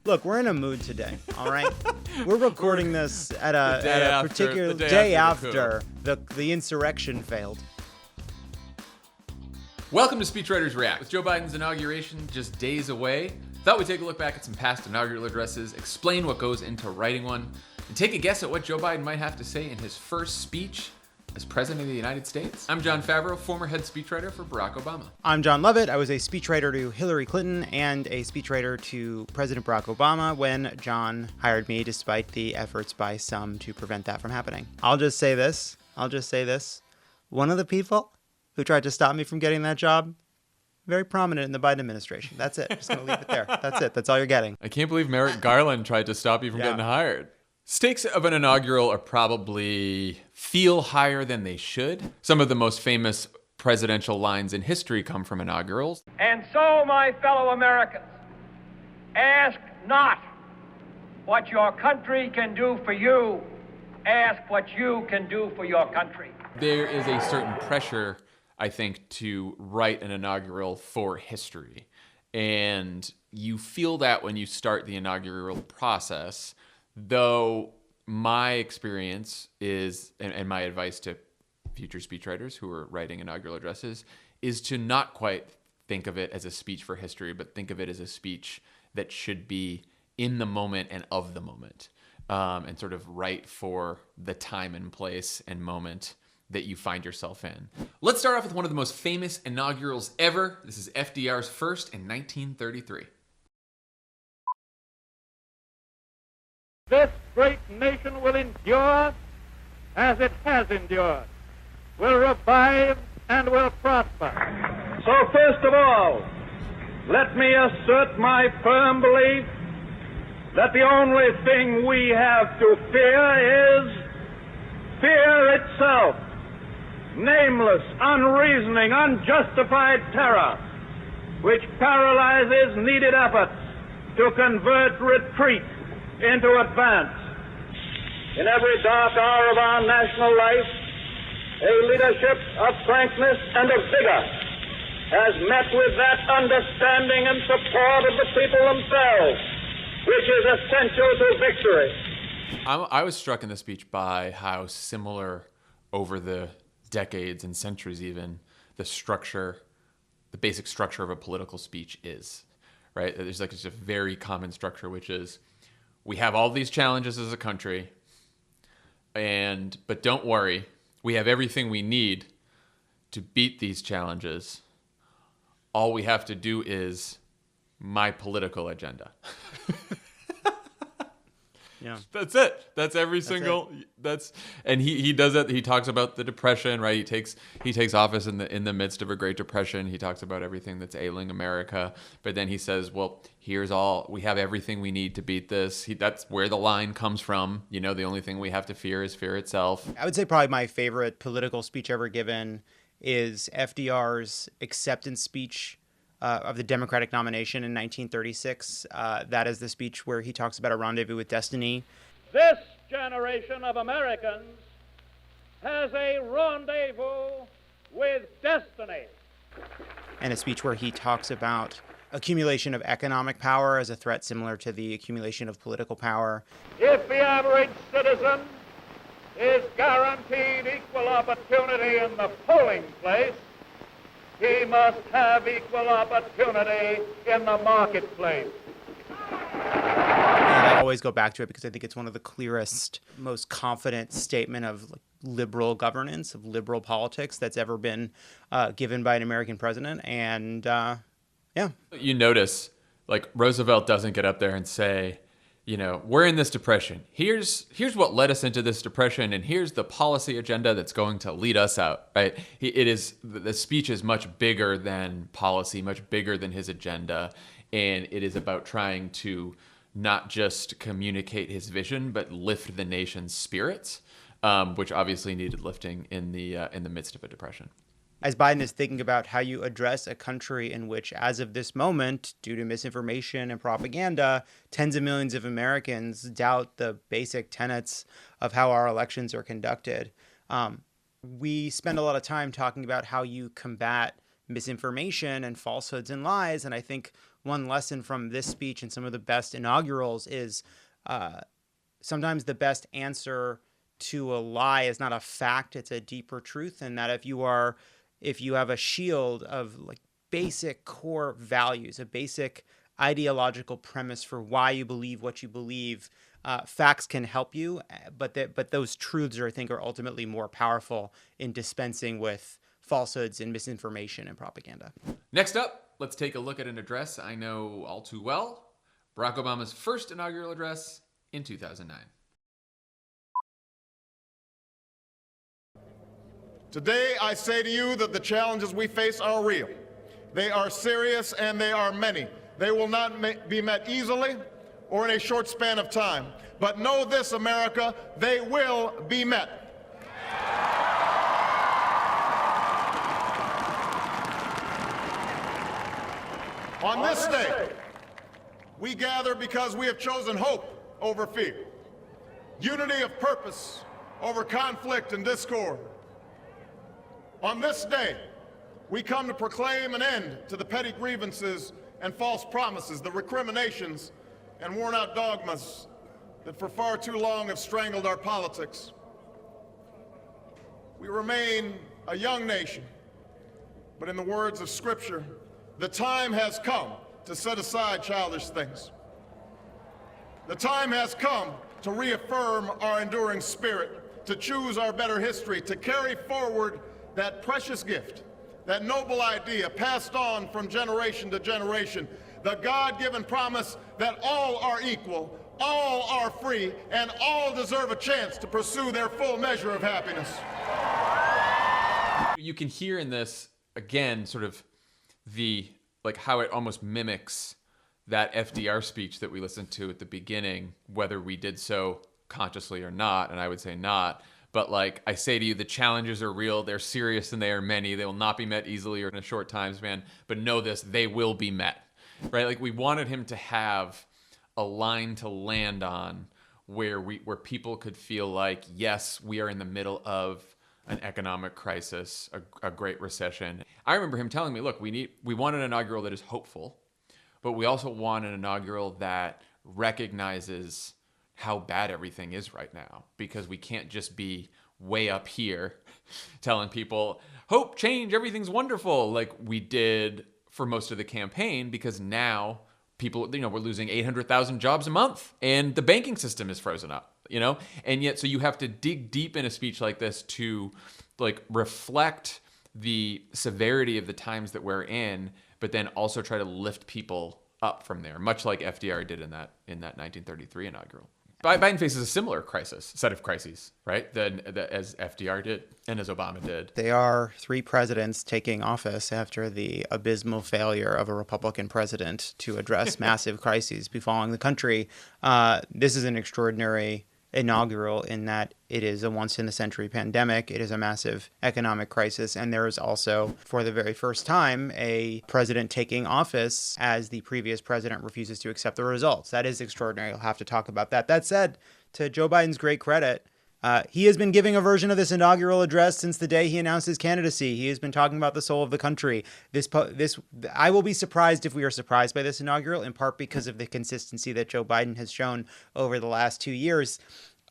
Look, we're in a mood today, all right? We're recording this at a particular day after the insurrection failed. Welcome to Speechwriters React. With Joe Biden's inauguration just days away, thought we'd take a look back at some past inaugural addresses, explain what goes into writing one, and take a guess at what Joe Biden might have to say in his first speech as President of the United States. I'm Jon Favreau, former head speechwriter for Barack Obama. I'm Jon Lovett. I was a speechwriter to Hillary Clinton and a speechwriter to President Barack Obama when John hired me, despite the efforts by some to prevent that from happening. I'll just say this. One of the people who tried to stop me from getting that job, very prominent in the Biden administration. That's it. Just going to leave it there. That's it. That's all you're getting. I can't believe Merrick Garland tried to stop you from getting hired. Stakes of an inaugural are probably feel higher than they should. Some of the most famous presidential lines in history come from inaugurals. And so, my fellow Americans, ask not what your country can do for you. Ask what you can do for your country. There is a certain pressure, I think, to write an inaugural for history. And you feel that when you start the inaugural process. Though my experience is, and my advice to future speechwriters who are writing inaugural addresses, is to not quite think of it as a speech for history, but think of it as a speech that should be in the moment and of the moment, and sort of write for the time and place and moment that you find yourself in. Let's start off with one of the most famous inaugurals ever. This is FDR's first in 1933. This great nation will endure as it has endured, will revive and will prosper. So first of all, let me assert my firm belief that the only thing we have to fear is fear itself. Nameless, unreasoning, unjustified terror, which paralyzes needed efforts to convert retreat into advance. In every dark hour of our national life, a leadership of frankness and of vigor has met with that understanding and support of the people themselves, which is essential to victory. I was struck in the speech by how similar over the decades and centuries even, the basic structure of a political speech is, right? There's like just a very common structure, which is, we have all these challenges as a country, but don't worry, we have everything we need to beat these challenges. All we have to do is my political agenda. Yeah, that's it. That's every single. And he does that. He talks about the Depression, right? He takes office in the midst of a Great Depression. He talks about everything that's ailing America, but then he says, "Well, we have everything we need to beat this." That's where the line comes from. You know, the only thing we have to fear is fear itself. I would say probably my favorite political speech ever given is FDR's acceptance speech of the Democratic nomination in 1936. That is the speech where he talks about a rendezvous with destiny. This generation of Americans has a rendezvous with destiny. And a speech where he talks about accumulation of economic power as a threat similar to the accumulation of political power. If the average citizen is guaranteed equal opportunity in the polling place, he must have equal opportunity in the marketplace. And I always go back to it because I think it's one of the clearest, most confident statement of liberal governance, of liberal politics that's ever been given by an American president. And yeah. You notice, like, Roosevelt doesn't get up there and say, you know, we're in this depression. Here's what led us into this depression, and here's the policy agenda that's going to lead us out, right? The speech is much bigger than policy, much bigger than his agenda, and it is about trying to not just communicate his vision, but lift the nation's spirits, which obviously needed lifting in the midst of a depression. As Biden is thinking about how you address a country in which, as of this moment, due to misinformation and propaganda, tens of millions of Americans doubt the basic tenets of how our elections are conducted. We spend a lot of time talking about how you combat misinformation and falsehoods and lies. And I think one lesson from this speech and some of the best inaugurals is sometimes the best answer to a lie is not a fact, it's a deeper truth. And that if you have a shield of like basic core values, a basic ideological premise for why you believe what you believe, facts can help you, but those truths I think are ultimately more powerful in dispensing with falsehoods and misinformation and propaganda. Next up, let's take a look at an address I know all too well, Barack Obama's first inaugural address in 2009. Today, I say to you that the challenges we face are real. They are serious and they are many. They will not be met easily or in a short span of time. But know this, America, they will be met. On this day, we gather because we have chosen hope over fear, unity of purpose over conflict and discord. On this day, we come to proclaim an end to the petty grievances and false promises, the recriminations and worn-out dogmas that for far too long have strangled our politics. We remain a young nation, but in the words of Scripture, the time has come to set aside childish things. The time has come to reaffirm our enduring spirit, to choose our better history, to carry forward that precious gift, that noble idea passed on from generation to generation, the God-given promise that all are equal, all are free, and all deserve a chance to pursue their full measure of happiness. You can hear in this, again, sort of how it almost mimics that FDR speech that we listened to at the beginning, whether we did so consciously or not, and I would say not. But I say to you, the challenges are real, they're serious, and they are many. They will not be met easily or in a short time span, but know this, they will be met, right? We wanted him to have a line to land on where people could feel like, yes, we are in the middle of an economic crisis, a great recession. I remember him telling me, look, we want an inaugural that is hopeful, but we also want an inaugural that recognizes how bad everything is right now, because we can't just be way up here telling people, hope, change, everything's wonderful, like we did for most of the campaign, because now people, we're losing 800,000 jobs a month and the banking system is frozen up, and yet, so you have to dig deep in a speech like this to reflect the severity of the times that we're in, but then also try to lift people up from there, much like FDR did in that 1933 inaugural. Biden faces a similar set of crises, right, as FDR did and as Obama did. They are three presidents taking office after the abysmal failure of a Republican president to address massive crises befalling the country. This is an extraordinary inaugural in that it is a once-in-a-century pandemic. It is a massive economic crisis. And there is also, for the very first time, a president taking office as the previous president refuses to accept the results. That is extraordinary. I'll have to talk about that. That said, to Joe Biden's great credit, he has been giving a version of this inaugural address since the day he announced his candidacy. He has been talking about the soul of the country. I will be surprised if we are surprised by this inaugural, in part because of the consistency that Joe Biden has shown over the last 2 years,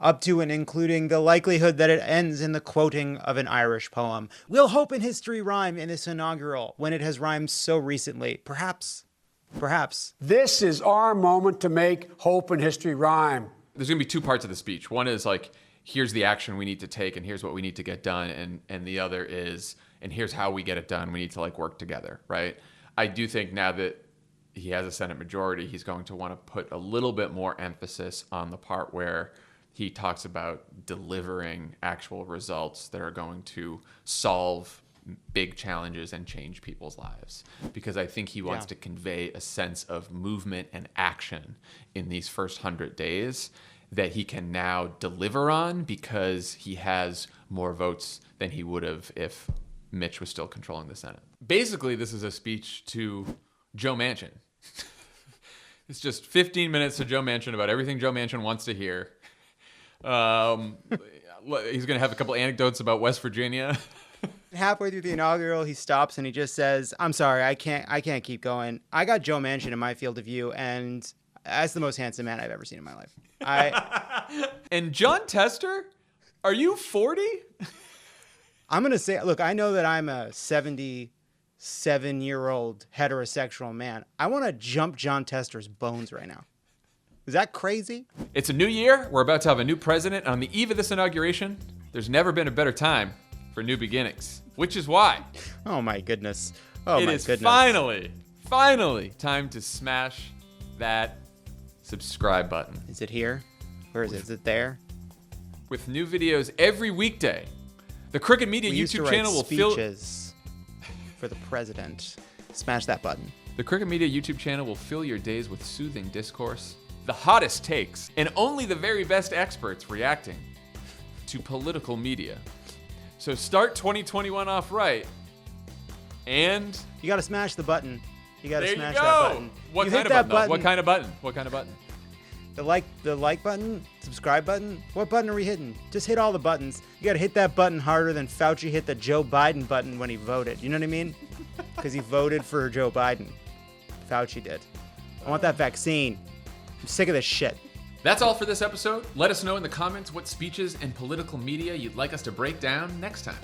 up to and including the likelihood that it ends in the quoting of an Irish poem. Will hope and history rhyme in this inaugural when it has rhymed so recently? Perhaps. This is our moment to make hope and history rhyme. There's going to be two parts of the speech. One is here's the action we need to take and here's what we need to get done. And the other is, and here's how we get it done. We need to work together, right? I do think now that he has a Senate majority, he's going to want to put a little bit more emphasis on the part where he talks about delivering actual results that are going to solve big challenges and change people's lives. Because I think he wants to convey a sense of movement and action in these first 100 days that he can now deliver on, because he has more votes than he would have if Mitch was still controlling the Senate. Basically, this is a speech to Joe Manchin. It's just 15 minutes to Joe Manchin about everything Joe Manchin wants to hear. He's going to have a couple anecdotes about West Virginia. Halfway through the inaugural, he stops and he just says, "I'm sorry, I can't keep going. I got Joe Manchin in my field of view, and that's the most handsome man I've ever seen in my life." And Jon Tester, are you 40? I'm gonna say, look, I know that I'm a 77-year-old heterosexual man. I want to jump Jon Tester's bones right now. Is that crazy? It's a new year. We're about to have a new president. On the eve of this inauguration, there's never been a better time for new beginnings, which is why Oh my goodness. Oh it my is goodness. finally time to smash that subscribe button. Is it here? Where is it? Is it there? With new videos every weekday, the Crooked Media We used to YouTube write channel will fill. speeches for the president. Smash that button. The Crooked Media YouTube channel will fill your days with soothing discourse, the hottest takes, and only the very best experts reacting to political media. So start 2021 off right, and You gotta smash the button. You gotta there smash you go. that button. What You kind hit of that button? What kind of button? What kind of button? The like button, subscribe button. What button are we hitting? Just hit all the buttons. You gotta hit that button harder than Fauci hit the Joe Biden button when he voted. You know what I mean? Because he voted for Joe Biden. Fauci did. I want that vaccine. I'm sick of this shit. That's all for this episode. Let us know in the comments what speeches and political media you'd like us to break down next time.